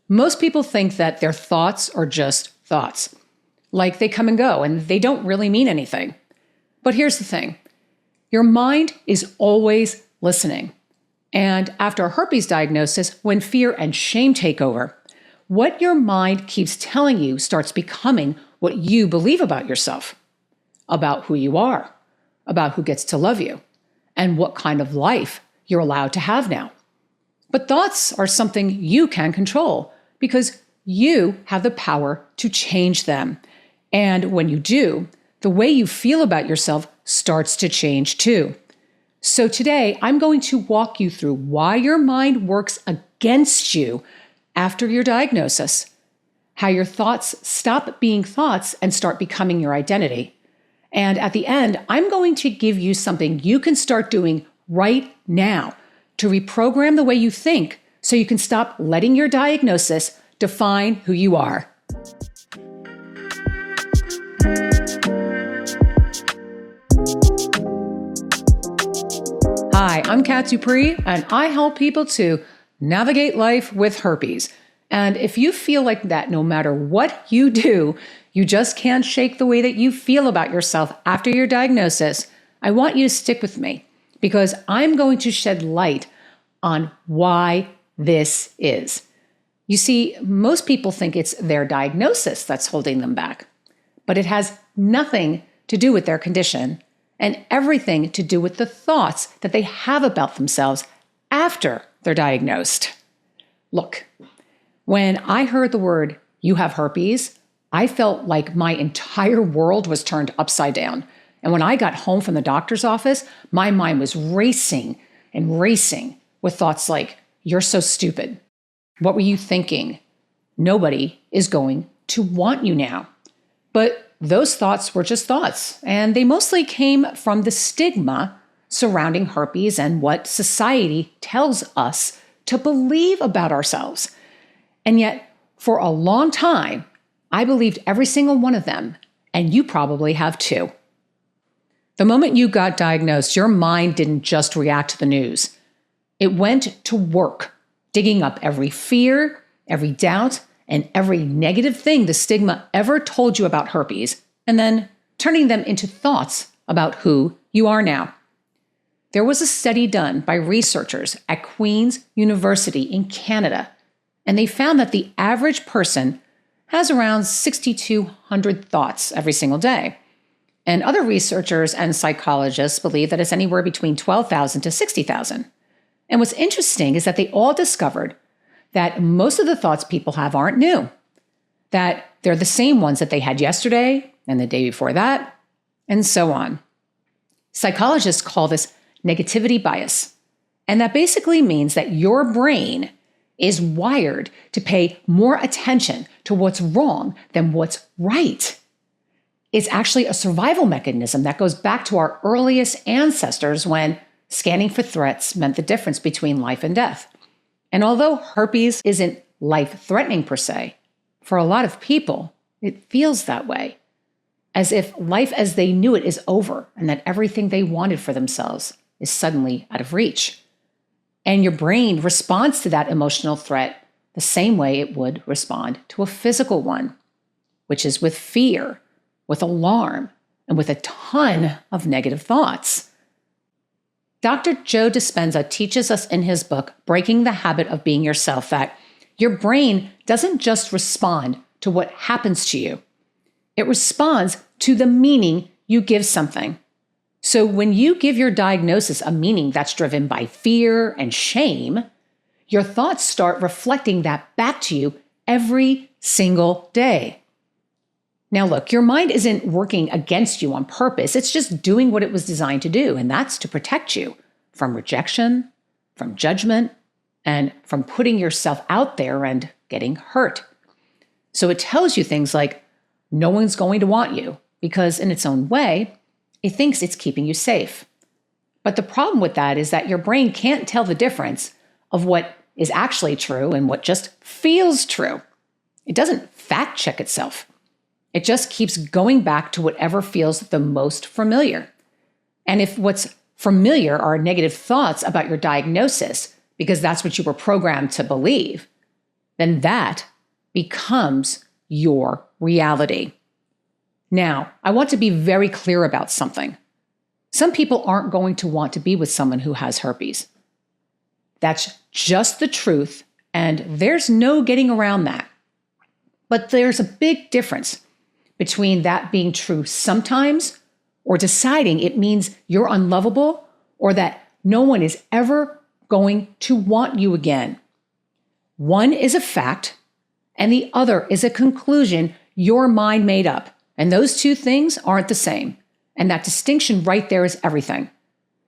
Most people think that their thoughts are just thoughts, like they come and go and they don't really mean anything. But here's the thing. Your mind is always listening. And after a herpes diagnosis, when fear and shame take over, what your mind keeps telling you starts becoming what you believe about yourself, about who you are, about who gets to love you, and what kind of life you're allowed to have now. But thoughts are something you can control because you have the power to change them. And when you do, the way you feel about yourself starts to change too. So today, I'm going to walk you through why your mind works against you after your diagnosis, how your thoughts stop being thoughts and start becoming your identity. And at the end, I'm going to give you something you can start doing right now to reprogram the way you think so you can stop letting your diagnosis define who you are. Hi, I'm Kat Dupree, and I help people to navigate life with herpes. And if you feel like that no matter what you do, you just can't shake the way that you feel about yourself after your diagnosis, I want you to stick with me because I'm going to shed light on why this is. You see, most people think it's their diagnosis that's holding them back, but it has nothing to do with their condition and everything to do with the thoughts that they have about themselves after they're diagnosed. Look, when I heard the word, "you have herpes," I felt like my entire world was turned upside down. And when I got home from the doctor's office, my mind was racing and racing with thoughts like, "You're so stupid. What were you thinking? Nobody is going to want you now." But those thoughts were just thoughts, and they mostly came from the stigma surrounding herpes and what society tells us to believe about ourselves. And yet, for a long time, I believed every single one of them, and you probably have too. The moment you got diagnosed, your mind didn't just react to the news. It went to work, digging up every fear, every doubt, and every negative thing the stigma ever told you about herpes, and then turning them into thoughts about who you are now. There was a study done by researchers at Queen's University in Canada, and they found that the average person has around 6,200 thoughts every single day. And other researchers and psychologists believe that it's anywhere between 12,000 to 60,000. And what's interesting is that they all discovered that most of the thoughts people have aren't new, that they're the same ones that they had yesterday and the day before that, and so on. Psychologists call this negativity bias. And that basically means that your brain is wired to pay more attention to what's wrong than what's right. It's actually a survival mechanism that goes back to our earliest ancestors when scanning for threats meant the difference between life and death. And although herpes isn't life-threatening per se, for a lot of people, it feels that way, as if life as they knew it is over and that everything they wanted for themselves is suddenly out of reach. And your brain responds to that emotional threat the same way it would respond to a physical one, which is with fear, with alarm, and with a ton of negative thoughts. Dr. Joe Dispenza teaches us in his book, Breaking the Habit of Being Yourself, that your brain doesn't just respond to what happens to you. It responds to the meaning you give something. So when you give your diagnosis a meaning that's driven by fear and shame, your thoughts start reflecting that back to you every single day. Now look, your mind isn't working against you on purpose. It's just doing what it was designed to do, and that's to protect you from rejection, from judgment, and from putting yourself out there and getting hurt. So it tells you things like, no one's going to want you, because in its own way, it thinks it's keeping you safe. But the problem with that is that your brain can't tell the difference of what is actually true and what just feels true. It doesn't fact check itself. It just keeps going back to whatever feels the most familiar. And if what's familiar are negative thoughts about your diagnosis, because that's what you were programmed to believe, then that becomes your reality. Now, I want to be very clear about something. Some people aren't going to want to be with someone who has herpes. That's just the truth, and there's no getting around that. But there's a big difference between that being true sometimes or deciding it means you're unlovable or that no one is ever going to want you again. One is a fact, and the other is a conclusion your mind made up. And those two things aren't the same. And that distinction right there is everything.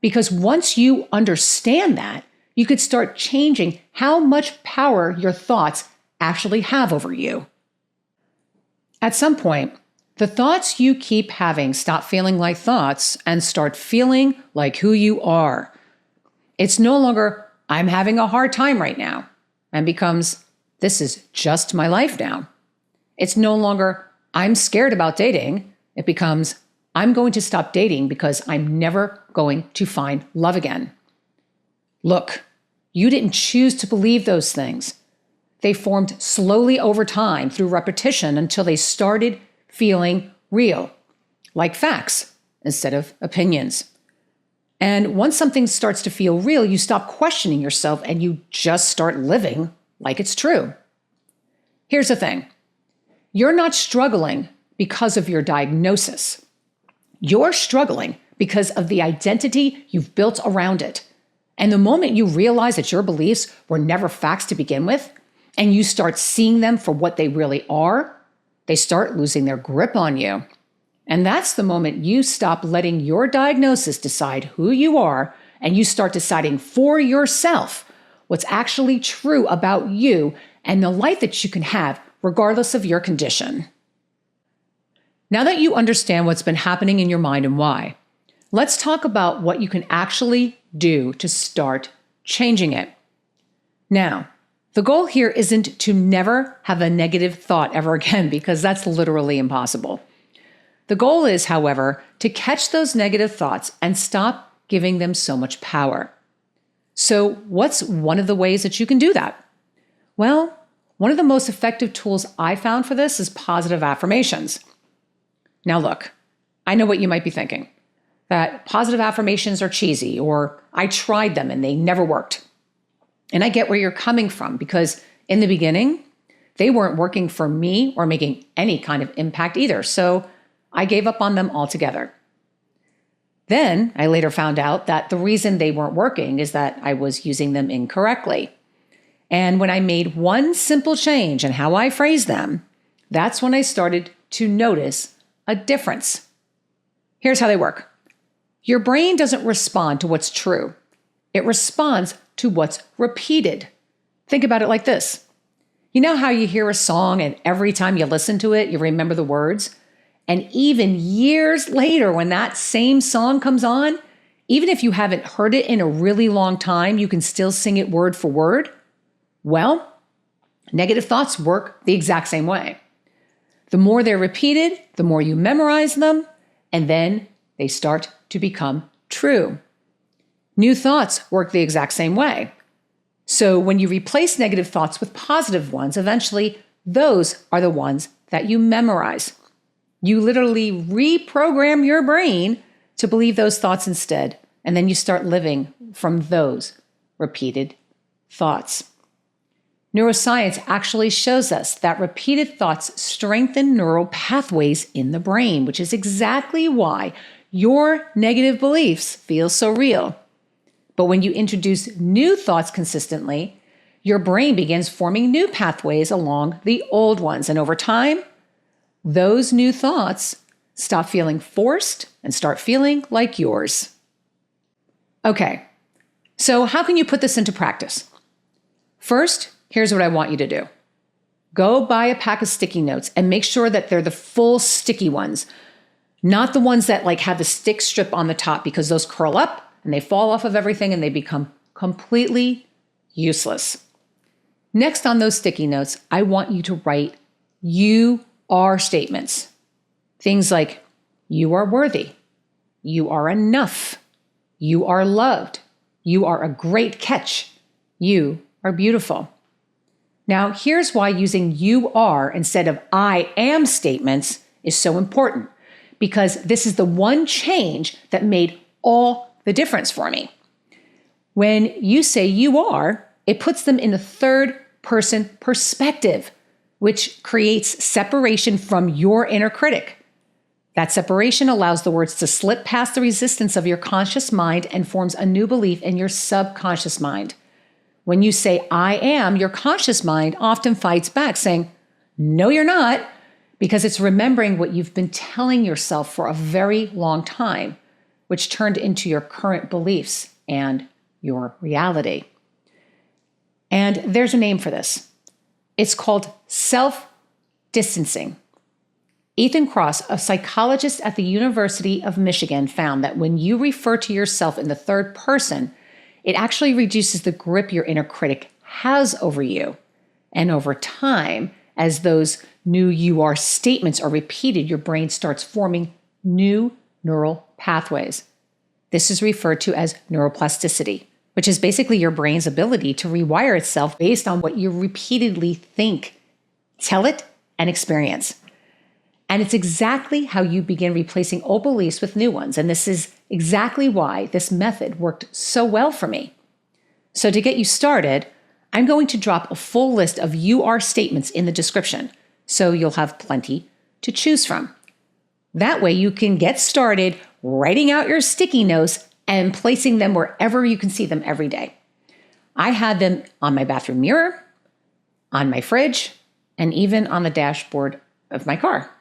Because once you understand that, you could start changing how much power your thoughts actually have over you. At some point, the thoughts you keep having stop feeling like thoughts and start feeling like who you are. It's no longer, I'm having a hard time right now, and becomes, this is just my life now. It's no longer, I'm scared about dating. It becomes, I'm going to stop dating because I'm never going to find love again. Look, you didn't choose to believe those things. They formed slowly over time through repetition until they started feeling real, like facts instead of opinions. And once something starts to feel real, you stop questioning yourself and you just start living like it's true. Here's the thing. You're not struggling because of your diagnosis. You're struggling because of the identity you've built around it. And the moment you realize that your beliefs were never facts to begin with, and you start seeing them for what they really are, they start losing their grip on you. And that's the moment you stop letting your diagnosis decide who you are, and you start deciding for yourself what's actually true about you and the life that you can have regardless of your condition. Now that you understand what's been happening in your mind and why, let's talk about what you can actually do to start changing it. Now, the goal here isn't to never have a negative thought ever again, because that's literally impossible. The goal is, however, to catch those negative thoughts and stop giving them so much power. So, what's one of the ways that you can do that? Well, one of the most effective tools I found for this is positive affirmations. Now look, I know what you might be thinking, that positive affirmations are cheesy, or I tried them and they never worked. And I get where you're coming from, because in the beginning, they weren't working for me or making any kind of impact either. So I gave up on them altogether. Then I later found out that the reason they weren't working is that I was using them incorrectly. And when I made one simple change in how I phrased them, that's when I started to notice a difference. Here's how they work. Your brain doesn't respond to what's true. It responds to what's repeated. Think about it like this. You know how you hear a song and every time you listen to it, you remember the words? And even years later, when that same song comes on, even if you haven't heard it in a really long time, you can still sing it word for word. Well, negative thoughts work the exact same way. The more they're repeated, the more you memorize them, and then they start to become true. New thoughts work the exact same way. So when you replace negative thoughts with positive ones, eventually those are the ones that you memorize. You literally reprogram your brain to believe those thoughts instead, and then you start living from those repeated thoughts. Neuroscience actually shows us that repeated thoughts strengthen neural pathways in the brain, which is exactly why your negative beliefs feel so real. But when you introduce new thoughts consistently, your brain begins forming new pathways along the old ones. And over time, those new thoughts stop feeling forced and start feeling like yours. Okay, so how can you put this into practice? First, here's what I want you to do. Go buy a pack of sticky notes and make sure that they're the full sticky ones, not the ones that have the stick strip on the top, because those curl up and they fall off of everything and they become completely useless. Next on those sticky notes, I want you to write you are statements. Things like, you are worthy, you are enough, you are loved, you are a great catch, you are beautiful. Now, here's why using you are instead of I am statements is so important, because this is the one change that made all the difference for me. When you say you are, it puts them in a third person perspective, which creates separation from your inner critic. That separation allows the words to slip past the resistance of your conscious mind and forms a new belief in your subconscious mind. When you say, I am, your conscious mind often fights back, saying, no, you're not, because it's remembering what you've been telling yourself for a very long time, which turned into your current beliefs and your reality. And there's a name for this. It's called self-distancing. Ethan Kross, a psychologist at the University of Michigan, found that when you refer to yourself in the third person, it actually reduces the grip your inner critic has over you. And over time, as those new you are statements are repeated, your brain starts forming new neural pathways. This is referred to as neuroplasticity, which is basically your brain's ability to rewire itself based on what you repeatedly think, tell it, and experience. And it's exactly how you begin replacing old beliefs with new ones. And this is exactly why this method worked so well for me. So to get you started, I'm going to drop a full list of you are statements in the description, so you'll have plenty to choose from. That way you can get started writing out your sticky notes and placing them wherever you can see them every day. I had them on my bathroom mirror, on my fridge, and even on the dashboard of my car.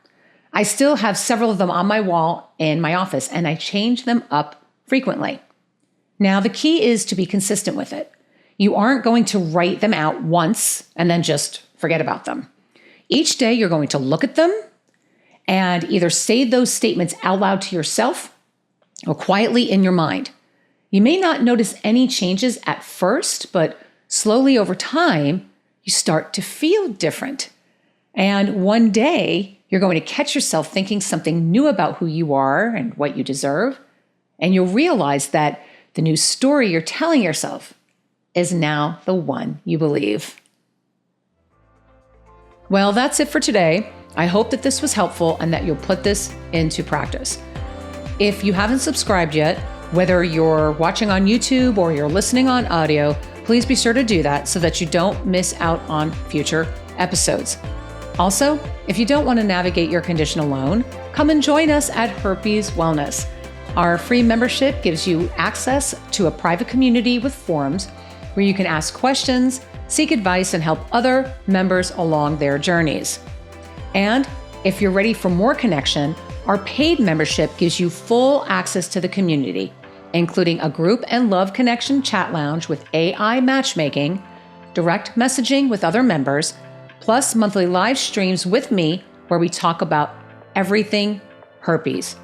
I still have several of them on my wall in my office, and I change them up frequently. Now, the key is to be consistent with it. You aren't going to write them out once and then just forget about them. Each day, you're going to look at them and either say those statements out loud to yourself or quietly in your mind. You may not notice any changes at first, but slowly over time, you start to feel different. And one day, you're going to catch yourself thinking something new about who you are and what you deserve. And you'll realize that the new story you're telling yourself is now the one you believe. Well, that's it for today. I hope that this was helpful and that you'll put this into practice. If you haven't subscribed yet, whether you're watching on YouTube or you're listening on audio, please be sure to do that so that you don't miss out on future episodes. Also, if you don't want to navigate your condition alone, come and join us at Herpes Wellness. Our free membership gives you access to a private community with forums where you can ask questions, seek advice, and help other members along their journeys. And if you're ready for more connection, our paid membership gives you full access to the community, including a group and love connection chat lounge with AI matchmaking, direct messaging with other members, plus monthly live streams with me where we talk about everything herpes.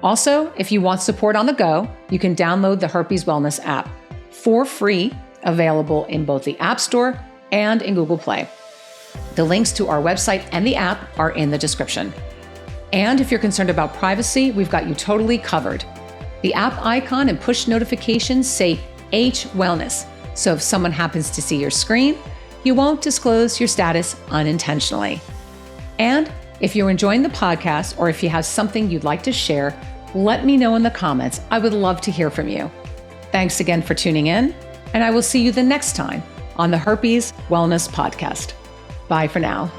Also, if you want support on the go, you can download the Herpes Wellness app for free, available in both the App Store and in Google Play. The links to our website and the app are in the description. And if you're concerned about privacy, we've got you totally covered. The app icon and push notifications say H Wellness, so if someone happens to see your screen, you won't disclose your status unintentionally. And if you're enjoying the podcast or if you have something you'd like to share, let me know in the comments. I would love to hear from you. Thanks again for tuning in, and I will see you the next time on the Herpes Wellness Podcast. Bye for now.